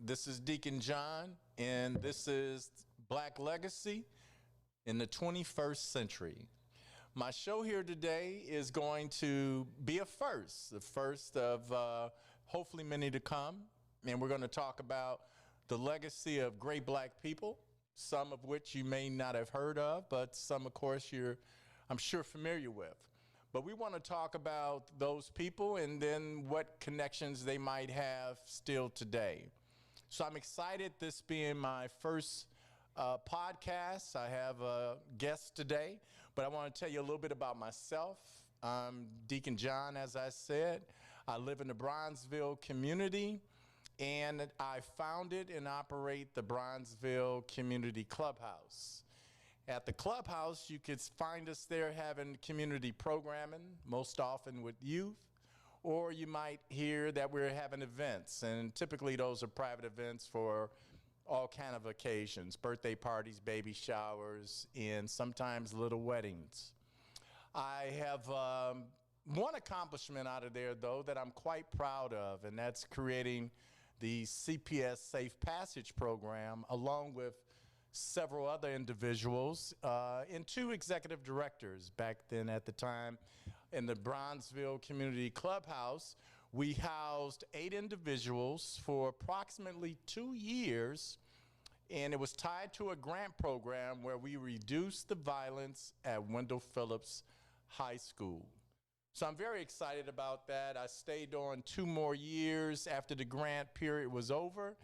This is Deacon John, and this is Black Legacy in the 21st century. My show here today is going to be a first, the first of hopefully many to come. And we're going to talk about the legacy of great black people, some of which you may not have heard of, but some, of course, I'm sure, familiar with. But we want to talk about those people and then what connections they might have still today. So I'm excited, this being my first podcast. I have a guest today, but I want to tell you a little bit about myself. I'm Deacon John, as I said. I live in the Bronzeville community, and I founded and operate the Bronzeville Community Clubhouse. At the clubhouse, you could find us there having community programming, most often with youth, or you might hear that we're having events, and typically those are private events for all kind of occasions, birthday parties, baby showers, and sometimes little weddings. I have one accomplishment out of there, though, that I'm quite proud of, and that's creating the CPS Safe Passage program, along with several other individuals and two executive directors back then at the time. In the Bronzeville Community Clubhouse, we housed 8 individuals for approximately 2 years, and it was tied to a grant program where we reduced the violence at Wendell Phillips High School. So I'm very excited about that. I stayed on 2 more years after the grant period was over,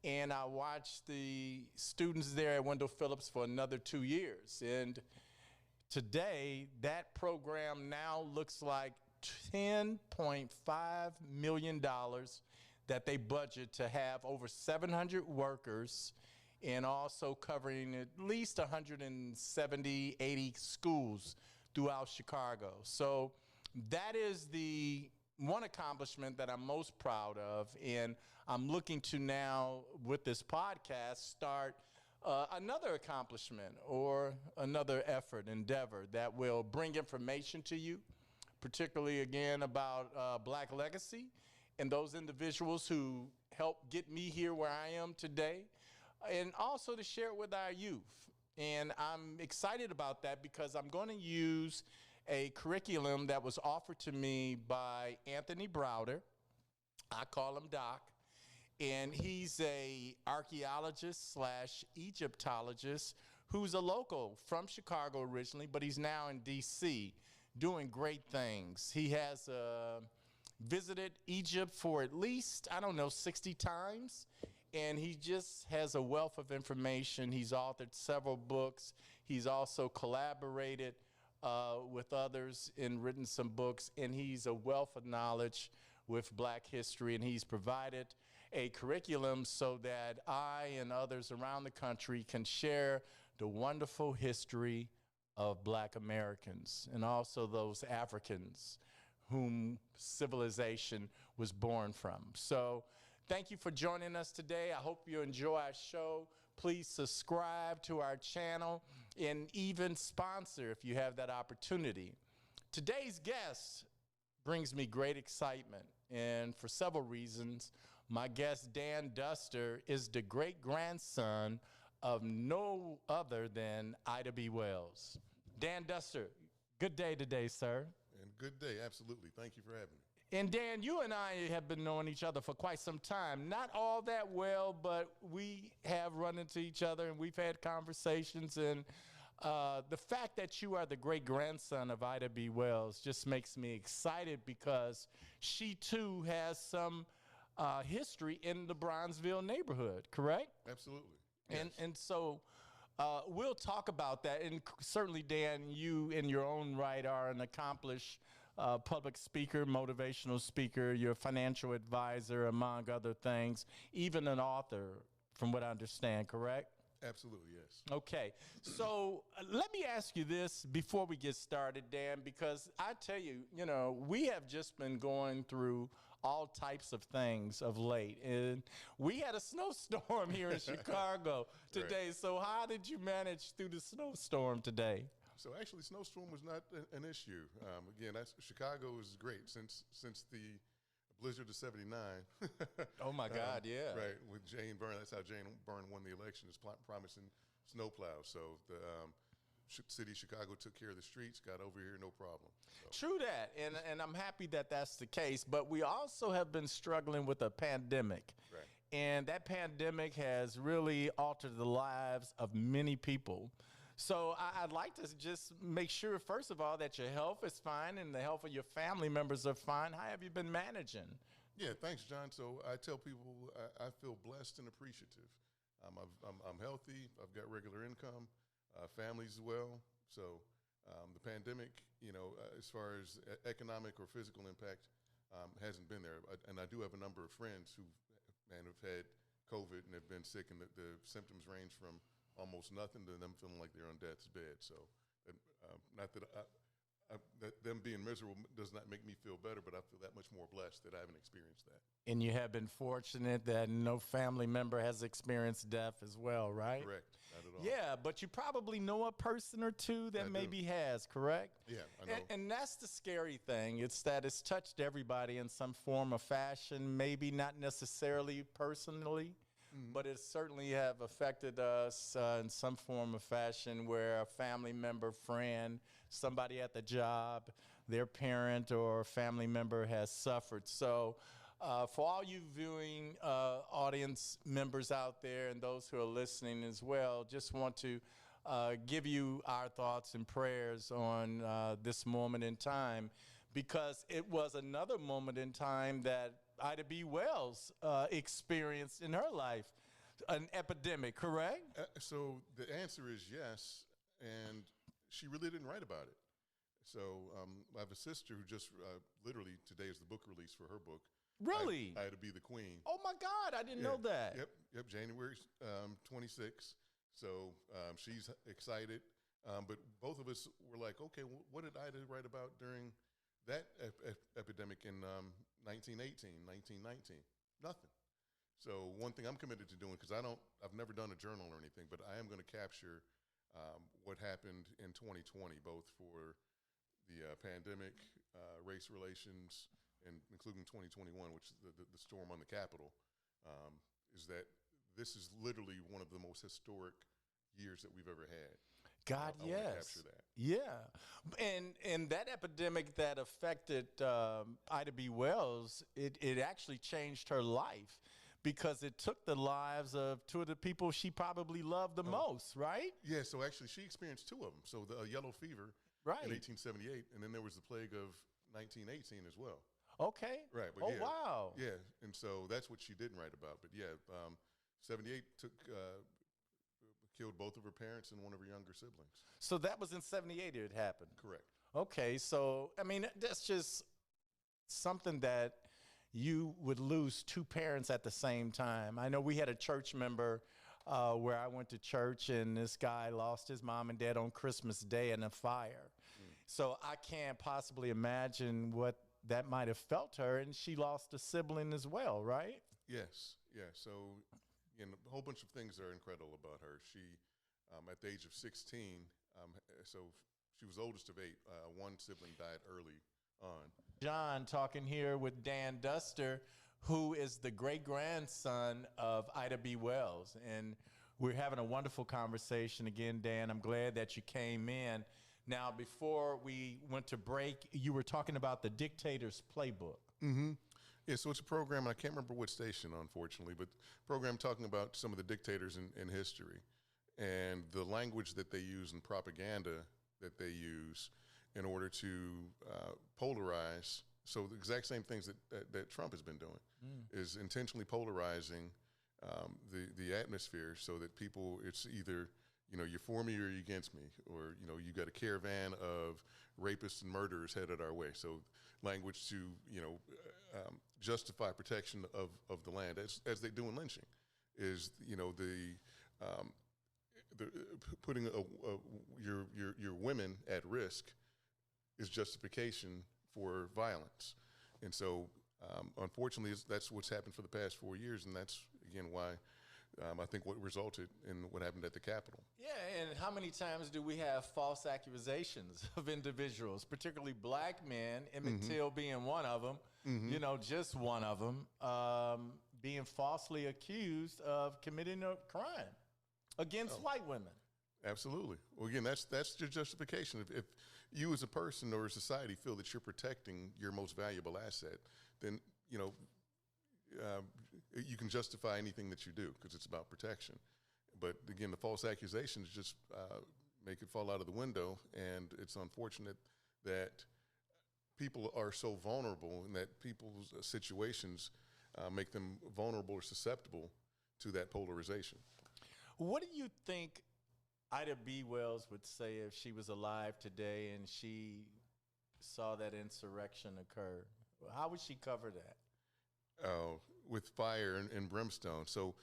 and I watched the students there at Wendell Phillips for another 2 years. And today, that program now looks like $10.5 million that they budget to have over 700 workers and also covering at least 170, 80 schools throughout Chicago. So that is the one accomplishment that I'm most proud of, and I'm looking to now, with this podcast, start another accomplishment or another effort, endeavor that will bring information to you, particularly, again, about Black Legacy and those individuals who helped get me here where I am today, and also to share it with our youth. And I'm excited about that because I'm going to use a curriculum that was offered to me by Anthony Browder. I call him Doc. And he's a archaeologist / Egyptologist who's a local from Chicago originally, but he's now in D.C. doing great things. He has visited Egypt for at least, 60 times, and he just has a wealth of information. He's authored several books. He's also collaborated with others and written some books, and he's a wealth of knowledge with Black history, and he's provided a curriculum so that I and others around the country can share the wonderful history of Black Americans and also those Africans whom civilization was born from. So thank you for joining us today. I hope you enjoy our show. Please subscribe to our channel and even sponsor if you have that opportunity. Today's guest brings me great excitement, and for several reasons. My guest, Dan Duster, is the great-grandson of no other than Ida B. Wells. Dan Duster, good day today, sir. And good day, absolutely. Thank you for having me. And Dan, you and I have been knowing each other for quite some time. Not all that well, but we have run into each other and we've had conversations. And the fact that you are the great-grandson of Ida B. Wells just makes me excited because she, too, has some history in the Bronzeville neighborhood, correct? Absolutely. Yes. And so we'll talk about that. And certainly, Dan, you in your own right are an accomplished public speaker, motivational speaker. You're a financial advisor, among other things, even an author, from what I understand, correct? Absolutely, yes. Okay, so let me ask you this before we get started, Dan, because I tell you, we have just been going through all types of things of late, and we had a snowstorm here in Chicago today. Right. So how did you manage through the snowstorm today? So actually, snowstorm was not an issue. Again, Chicago is great since the blizzard of '79. Oh my God, yeah. Right, with Jane Byrne. That's how Jane Byrne won the election, is promising snowplows. So the city of Chicago took care of the streets, got over here, no problem. So. True that, and I'm happy that that's the case. But we also have been struggling with a pandemic. Right. And that pandemic has really altered the lives of many people. So I'd like to just make sure, first of all, that your health is fine and the health of your family members are fine. How have you been managing? Yeah, thanks, John. So I tell people I feel blessed and appreciative. I'm healthy. I've got regular income, families as well. So the pandemic, as far as economic or physical impact, hasn't been there. And I do have a number of friends who have had COVID and have been sick, and the symptoms range from almost nothing to them feeling like they're on death's bed. So not that that them being miserable does not make me feel better, but I feel that much more blessed that I haven't experienced that. And you have been fortunate that no family member has experienced death as well, right? Correct. Not at all. Yeah, but you probably know a person or two that maybe has, correct? Yeah, I know. And that's the scary thing. It's that it's touched everybody in some form or fashion, maybe not necessarily personally, but it certainly have affected us in some form or fashion, where a family member, friend, somebody at the job, their parent or family member has suffered. So for all you viewing audience members out there and those who are listening as well, just want to give you our thoughts and prayers on this moment in time, because it was another moment in time that Ida B. Wells experienced in her life, an epidemic, correct? So the answer is yes, and she really didn't write about it. So I have a sister who just literally today is the book release for her book. Really? I had to be the queen. Oh my God, I didn't know that. Yep, January 26th. So she's excited. But both of us were like, okay, what did Ida write about during that epidemic in 1918, 1919? Nothing. So one thing I'm committed to doing, because I've never done a journal or anything, but I am going to capture what happened in 2020, both for the pandemic, race relations, and including 2021, which is the storm on the Capitol, is that this is literally one of the most historic years that we've ever had. God, I yes. want to capture that. Yeah. And that epidemic that affected Ida B. Wells, it actually changed her life, because it took the lives of two of the people she probably loved the most, right? Yeah, so actually she experienced two of them. So the yellow fever in 1878, and then there was the plague of 1918 as well. Okay. Right. But wow. Yeah, and so that's what she didn't write about. But yeah, 78 killed both of her parents and one of her younger siblings. So that was in 78 it happened? Correct. Okay, so, I mean, that's just something that you would lose two parents at the same time. I know we had a church member where I went to church, and this guy lost his mom and dad on Christmas Day in a fire. So I can't possibly imagine what that might have felt her, and she lost a sibling as well, right? Yes, yeah. So a whole bunch of things are incredible about her. She, at the age of 16, so she was oldest of 8. One sibling died early on. John talking here with Dan Duster, who is the great-grandson of Ida B. Wells. And we're having a wonderful conversation. Again, Dan, I'm glad that you came in. Now, before we went to break, you were talking about the Dictator's Playbook. Mm-hmm. Yeah, so it's a program, and I can't remember what station, unfortunately, but program talking about some of the dictators in history and the language that they use and propaganda that they use in order to polarize. So the exact same things that Trump has been doing is intentionally polarizing the atmosphere, so that people, it's either, you're for me or you're against me, or, you got a caravan of rapists and murderers headed our way. So language to, justify protection of the land, as they do in lynching, is, putting your women at risk is justification for violence. And so, unfortunately, that's what's happened for the past 4 years, and that's, again, why I think what resulted in what happened at the Capitol. Yeah, and how many times do we have false accusations of individuals, particularly black men, Emmett Till being one of them, Mm-hmm. you know, just one of them, being falsely accused of committing a crime against white women. Absolutely. Well, again, that's your justification. If you as a person or a society feel that you're protecting your most valuable asset, then, you know, you can justify anything that you do because it's about protection. But again, the false accusations just make it fall out of the window, and it's unfortunate that people are so vulnerable and that people's situations make them vulnerable or susceptible to that polarization. What do you think Ida B. Wells would say if she was alive today and she saw that insurrection occur? How would she cover that? With fire and brimstone. So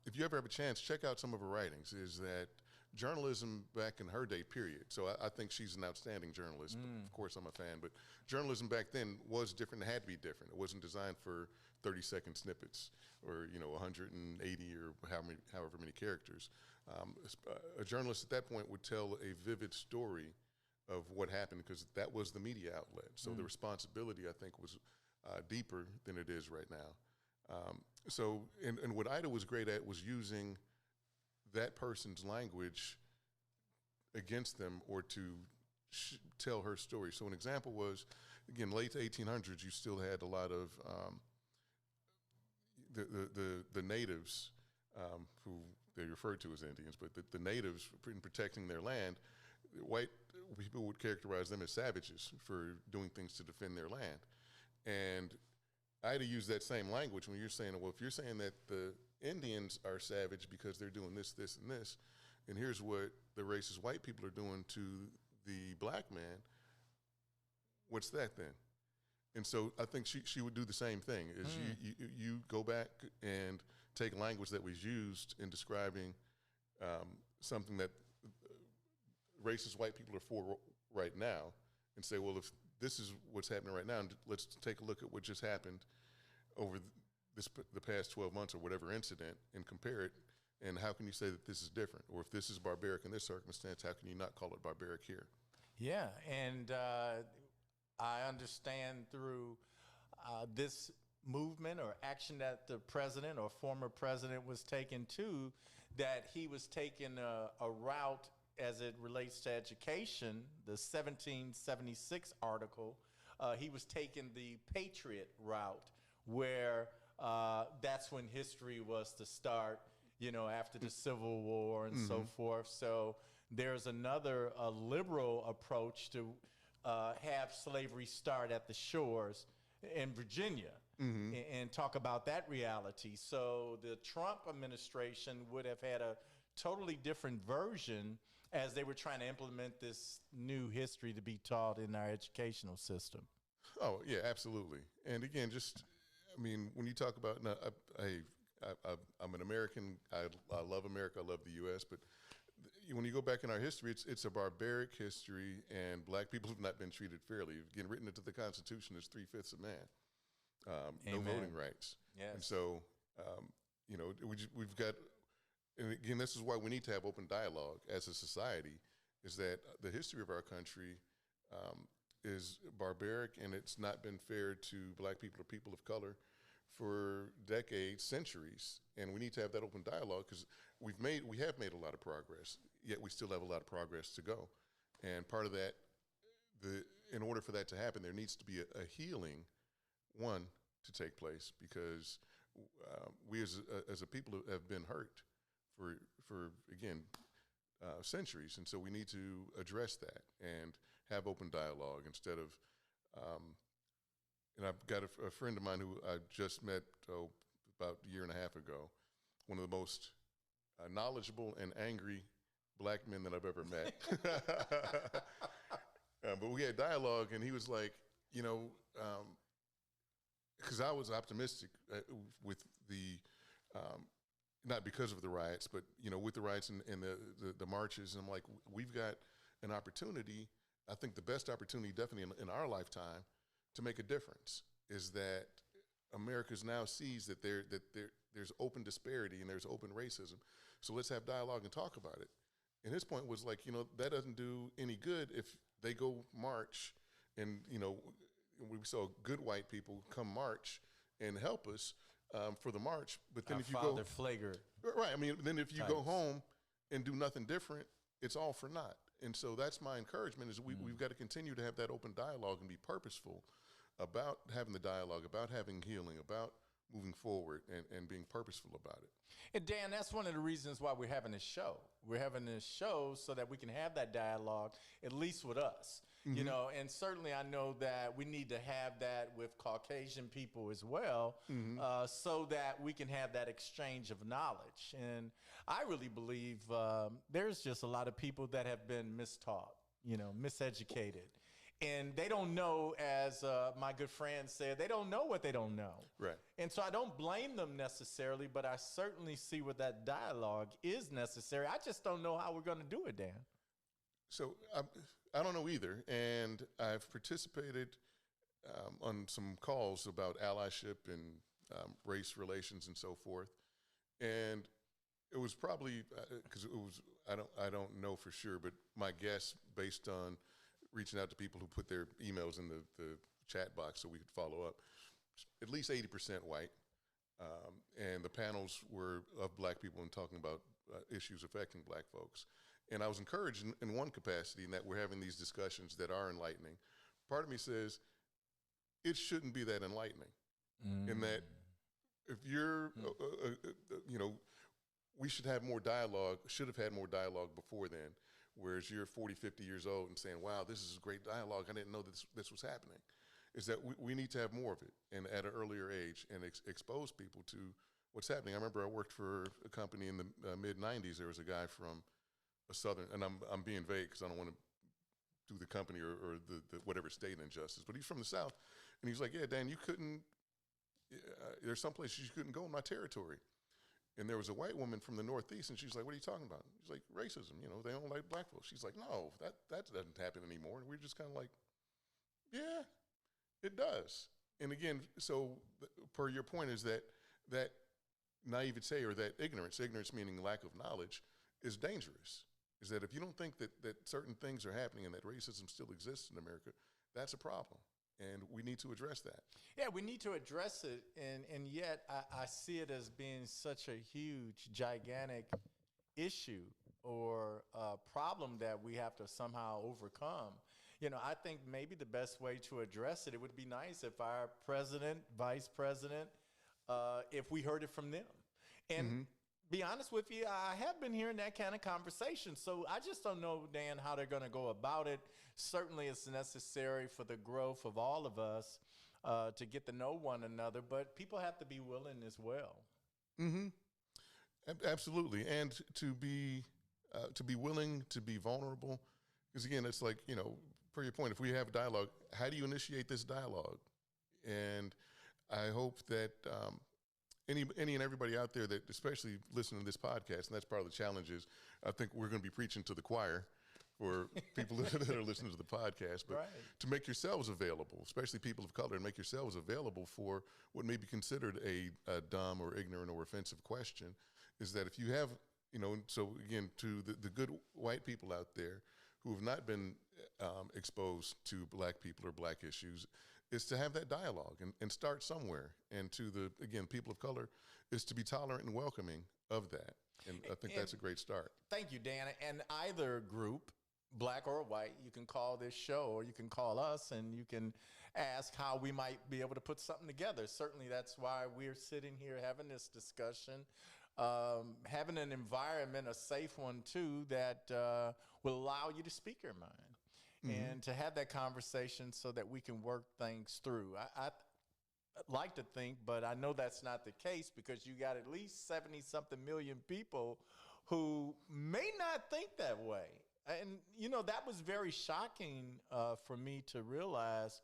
if you ever have a chance, check out some of her writings. Is that journalism back in her day, period. So I think she's an outstanding journalist. Of course, I'm a fan. But journalism back then was different. It had to be different. It wasn't designed for 30-second snippets or, you know, 180 or however many characters. A journalist at that point would tell a vivid story of what happened because that was the media outlet. So the responsibility, I think, was deeper than it is right now. And what Ida was great at was using that person's language against them or to tell her story. So an example was, again, late 1800s, you still had a lot of the natives who they referred to as Indians, but the natives, in protecting their land, white people would characterize them as savages for doing things to defend their land. And Ida used that same language when you're saying, well, if you're saying that the Indians are savage because they're doing this, this, and this, and here's what the racist white people are doing to the black man, what's that then? And so I think she would do the same thing, is you go back and take language that was used in describing something that racist white people are for right now and say, well, if this is what's happening right now, and let's take a look at what just happened over the past 12 months or whatever incident and compare it, and how can you say that this is different? Or if this is barbaric in this circumstance, how can you not call it barbaric here? Yeah, and I understand through this movement or action that the president or former president was taking too, that he was taking a route as it relates to education. The 1776 article, he was taking the patriot route, where that's when history was to start, you know, after the Civil War and so forth. So there's another liberal approach to have slavery start at the shores in Virginia and talk about that reality. So the Trump administration would have had a totally different version as they were trying to implement this new history to be taught in our educational system. Oh, yeah, absolutely. And again, just, I mean, when you talk about, now, I'm an American, I love America, I love the U.S., but when you go back in our history, it's a barbaric history, and black people have not been treated fairly. Again, written into the Constitution is 3/5 of man. No voting rights. Yes. And so, you know, we've got, and again, this is why we need to have open dialogue as a society, is that the history of our country is barbaric, and it's not been fair to black people or people of color for decades, centuries, and we need to have that open dialogue because we have made a lot of progress, yet we still have a lot of progress to go. And part of that, in order for that to happen, there needs to be a healing, one, to take place, because we as a people have been hurt for again, centuries, and so we need to address that and have open dialogue instead of. And I've got a friend of mine who I just met about a year and a half ago, one of the most knowledgeable and angry black men that I've ever met. But we had dialogue, and he was like, you know, because I was optimistic with the, not because of the riots, but, you know, with the riots and the marches. And I'm like, we've got an opportunity, I think the best opportunity definitely in our lifetime, to make a difference, is that America now sees that there's open disparity and there's open racism. So let's have dialogue and talk about it. And his point was like, you know, that doesn't do any good if they go march and, you know, we saw good white people come march and help us for the march. But then Our if you father go Flagger. right, I mean, then if you go types. home and do nothing different, it's all for naught. And so that's my encouragement: is we've got to continue to have that open dialogue and be purposeful about having the dialogue, about having healing, about moving forward, and being purposeful about it. And Dan, that's one of the reasons why we're having this show. We're having this show so that we can have that dialogue, at least with us. You know, and certainly I know that we need to have that with Caucasian people as well, so that we can have that exchange of knowledge. And I really believe there's just a lot of people that have been mistaught, you know, miseducated. And they don't know, as my good friend said, they don't know what they don't know. Right. And so I don't blame them necessarily, but I certainly see where that dialogue is necessary. I just don't know how we're going to do it, Dan. So I don't know either, and I've participated on some calls about allyship and race relations and so forth, and it was probably because it was I don't know for sure, but my guess based on reaching out to people who put their emails in the chat box so we could follow up, at least 80% white, and the panels were of black people and talking about issues affecting black folks. And I was encouraged in one capacity in that we're having these discussions that are enlightening. Part of me says it shouldn't be that enlightening, in that if you're, you know, we should have more dialogue, should have had more dialogue before then, whereas you're 40, 50 years old and saying, wow, this is great dialogue. I didn't know this was happening. Is that we need to have more of it and at an earlier age and expose people to what's happening. I remember I worked for a company in the mid-90s. There was a guy from a southern, and I'm being vague because I don't want to do the company or the whatever state injustice, but he's from the South. And he's like, yeah, Dan, you couldn't, there's some places you couldn't go in my territory. And there was a white woman from the Northeast, and she's like, what are you talking about? He's like, racism, you know, they don't like black folks. She's like, no, that doesn't happen anymore. And we're just kind of like, yeah, it does. And again, so per your point is that naivete or that ignorance meaning lack of knowledge, is dangerous. Is that if you don't think that certain things are happening and that racism still exists in America, that's a problem. And we need to address that. Yeah, we need to address it. And yet I see it as being such a huge, gigantic issue or problem that we have to somehow overcome. You know, I think maybe the best way to address it, it would be nice if our president, vice president, if we heard it from them. And be honest with you, I have been hearing that kind of conversation. So I just don't know, Dan, how they're going to go about it. Certainly it's necessary for the growth of all of us to get to know one another, but people have to be willing as well. Absolutely. And to be willing to be vulnerable. Because again, it's like, you know, per your point, if we have dialogue, how do you initiate this dialogue? And I hope that any and everybody out there that especially listening to this podcast, and that's part of the challenge is I think we're going to be preaching to the choir for people that are listening to the podcast, but to make yourselves available, especially people of color, and make yourselves available for what may be considered a dumb or ignorant or offensive question, is that if you have, you know, so again, to the good white people out there who have not been exposed to black people or black issues, is to have that dialogue and start somewhere. And to the, again, people of color, is to be tolerant and welcoming of that. And I think that's a great start. Thank you, Dan. And either group, black or white, you can call this show or you can call us and you can ask how we might be able to put something together. Certainly that's why we're sitting here having this discussion, having an environment, a safe one too, that will allow you to speak your mind. And to have that conversation so that we can work things through. I like to think, but I know that's not the case because you got at least 70-something million people who may not think that way. And, you know, that was very shocking for me to realize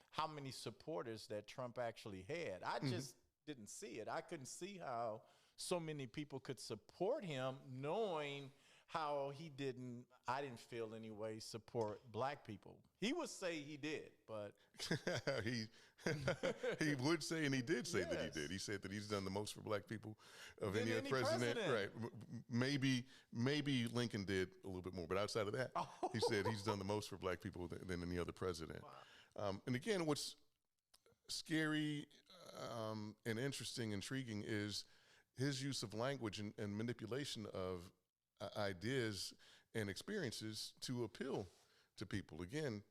how many supporters that Trump actually had. I just didn't see it. I couldn't see how so many people could support him knowing how he didn't, I didn't feel anyway, support black people. He would say he did, but he would say, and he did say that he did. He said that he's done the most for black people of any other president. Right? Maybe Lincoln did a little bit more, but outside of that, he said he's done the most for black people than any other president. Wow. And again, what's scary and interesting, intriguing is his use of language and manipulation of ideas and experiences to appeal to people. Again,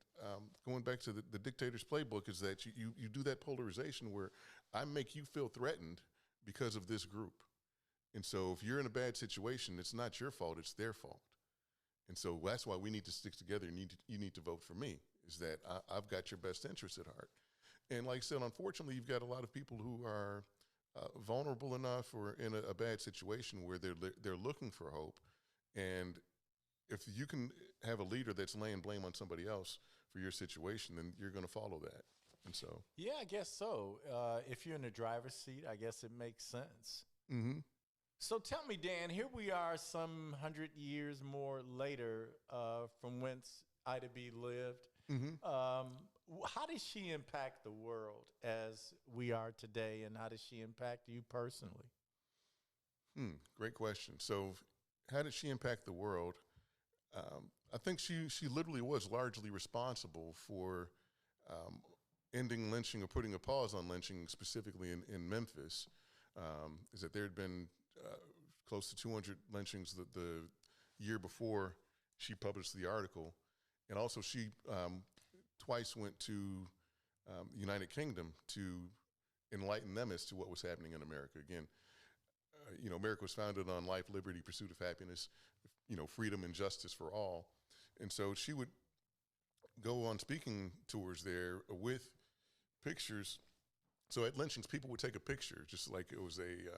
going back to the dictator's playbook is that you do that polarization where I make you feel threatened because of this group. And so if you're in a bad situation, it's not your fault, it's their fault. And so that's why we need to stick together. You need to vote for me, is that I've got your best interest at heart. And like I said, unfortunately, you've got a lot of people who are vulnerable enough or in a bad situation where they're looking for hope. And if you can have a leader that's laying blame on somebody else for your situation, then you're going to follow that. And so, yeah, I guess so. If you're in the driver's seat, I guess it makes sense. mm-hmm. So tell me, Dan, here we are some 100 years more later from whence Ida B lived. Mm-hmm. How did she impact the world as we are today, and how did she impact you personally? Great question. So how did she impact the world? I think she literally was largely responsible for ending lynching or putting a pause on lynching, specifically in Memphis. Is that there had been close to 200 lynchings the year before she published the article. And also she twice went to the United Kingdom to enlighten them as to what was happening in America. Again, America was founded on life, liberty, pursuit of happiness, freedom and justice for all. And so she would go on speaking tours there with pictures. So at lynchings, people would take a picture, just like it was a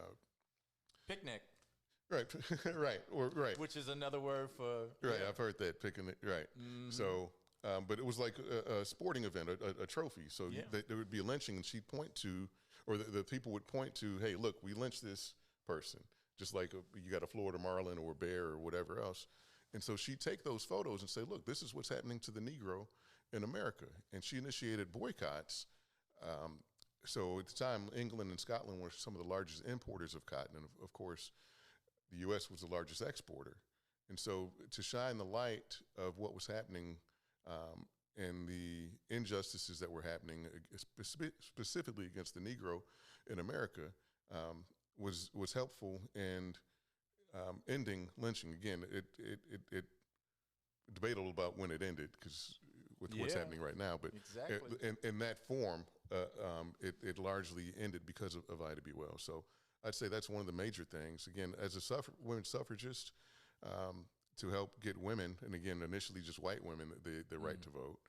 picnic. Right, right. Which is another word for... Right, yeah. I've heard that, picnic, right. Mm-hmm. So, but it was like a sporting event, a trophy. So there would be a lynching, and she'd point to, or the people would point to, hey, look, we lynched this person, just like you got a Florida Marlin or a bear or whatever else. And so she'd take those photos and say, look, this is what's happening to the Negro in America. And she initiated boycotts. So at the time, England and Scotland were some of the largest importers of cotton. And of course, the U.S. was the largest exporter. And so to shine the light of what was happening and the injustices that were happening specifically against the Negro in America was helpful in ending lynching. Again, it debatable about when it ended because with what's happening right now, but exactly. in that form, it largely ended because of Ida B. Wells. So I'd say that's one of the major things. Again, as a women's suffragist, to help get women, and again, initially just white women, the right to vote,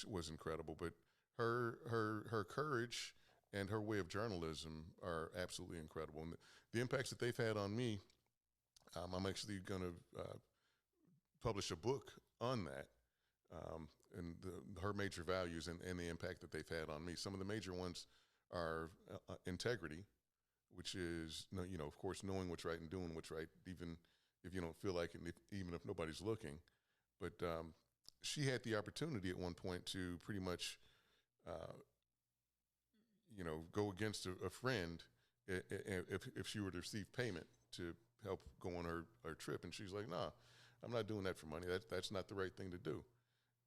was incredible. But her courage and her way of journalism are absolutely incredible. And the impacts that they've had on me, I'm actually going to publish a book on that, and her major values and the impact that they've had on me. Some of the major ones are integrity, which is, of course, knowing what's right and doing what's right, even if you don't feel like it, even if nobody's looking. But she had the opportunity at one point to pretty much, go against a friend if she were to receive payment to help go on her trip. And she's like, nah, I'm not doing that for money. That's not the right thing to do.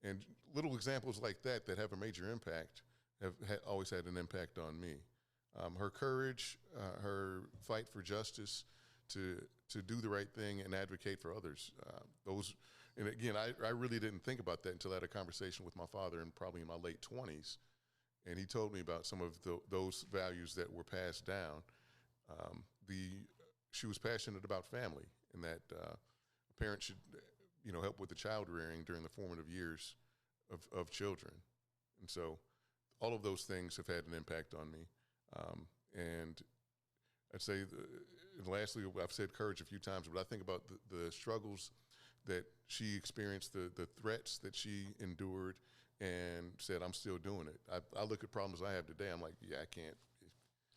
And little examples like that have a major impact have always had an impact on me. Her courage, her fight for justice, to do the right thing and advocate for others. And again, I really didn't think about that until I had a conversation with my father probably in my late 20s. And he told me about some of those values that were passed down. She was passionate about family and that a parent should, help with the child rearing during the formative years of children. And so all of those things have had an impact on me. And I'd say, and lastly, I've said courage a few times, but I think about the struggles that she experienced, the threats that she endured, and said, I'm still doing it. I look at problems I have today, I'm like, yeah, I can't.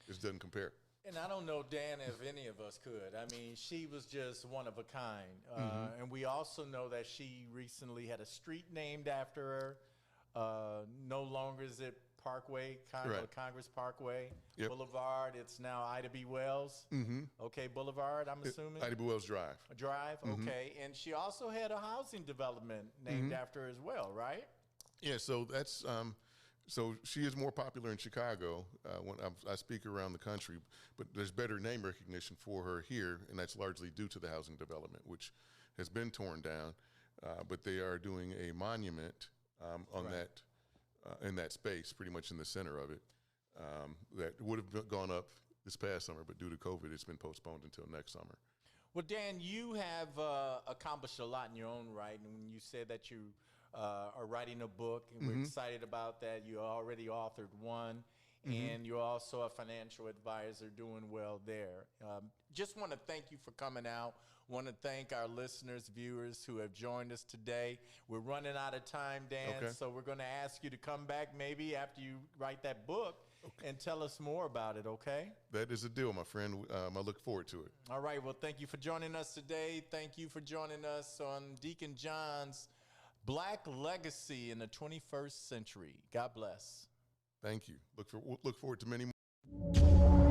This doesn't compare. And I don't know, Dan, if any of us could. I mean, she was just one of a kind. And we also know that she recently had a street named after her. No longer is it Parkway, Congress Parkway Boulevard. It's now Ida B. Wells. Okay, Boulevard, I'm assuming? Ida B. Wells Drive. Drive, okay. And she also had a housing development named after her as well, right? Yeah, so that's So she is more popular in Chicago when I speak around the country, but there's better name recognition for her here, and that's largely due to the housing development, which has been torn down. But they are doing a monument on Right. that in that space, pretty much in the center of it, that would have gone up this past summer, but due to COVID, it's been postponed until next summer. Well, Dan, you have accomplished a lot in your own right, and when you said that you are writing a book, and we're excited about that. You already authored one, and you're also a financial advisor doing well there. Just want to thank you for coming out. Want to thank our listeners, viewers who have joined us today. We're running out of time, Dan, Okay. so we're going to ask you to come back maybe after you write that book and tell us more about it, okay? That is a deal, my friend. I look forward to it. All right, well, thank you for joining us today. Thank you for joining us on Deacon John's Black Legacy in the 21st Century. God bless. Thank you. Look forward to many more.